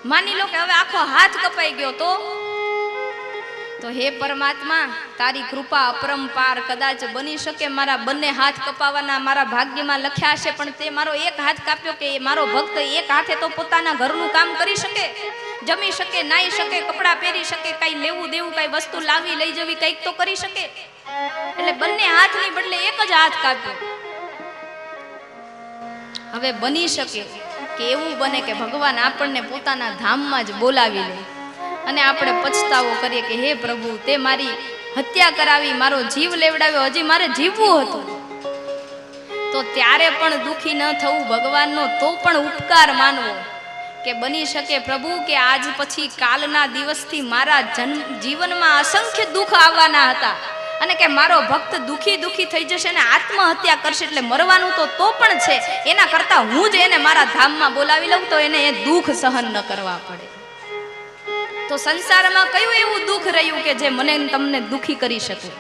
માની લો કે હવે આખો હાથ કપાઈ ગયો તો હે પરમાત્મા તારી કૃપા અપરંપાર, કદાચ બની શકે મારા બંને હાથ કપાવાના મારા ભાગ્યમાં લખ્યા હશે, પણ તે મારો એક હાથ કાપ્યો કે મારો ભક્ત એક હાથે તો પોતાના ઘરનું કામ કરી શકે, જમી શકે, નાઈ શકે, કપડાં પહેરી શકે, કઈ લેવું દેવું, કઈ વસ્તુ લાવી લઈ જવી, કઈક તો કરી શકે. એટલે બંને હાથની બદલે એક જ હાથ કાપ્યો. હવે બની શકે કે એવું બને કે ભગવાન આપણને પોતાના ધામમાં જ બોલાવી લે અને આપણે પછતાવો કરીએ કે હે પ્રભુ, તે મારી હત્યા કરાવી, મારો જીવ લેવડાવ્યો, હજી મારે જીવવું હતું. તો ત્યારે પણ દુખી ન થવું ભગવાનનો, તો પણ ઉપકાર માનવો કે બની શકે પ્રભુ કે આજ પછી કાલના દિવસથી મારા જીવનમાં અસંખ્ય દુઃખ આવવાના હતા અને કે મારો ભક્ત દુખી થઈ જશે ને આત્મહત્યા કરશે, એટલે મરવાનું તો પણ છે, એના કરતા હું જ એને મારા ધામમાં બોલાવી લઉં તો એને એ દુઃખ સહન ન કરવા પડે. તો સંસારમાં કયું એવું દુઃખ રહ્યું કે જે મને તમને દુખી કરી શકે?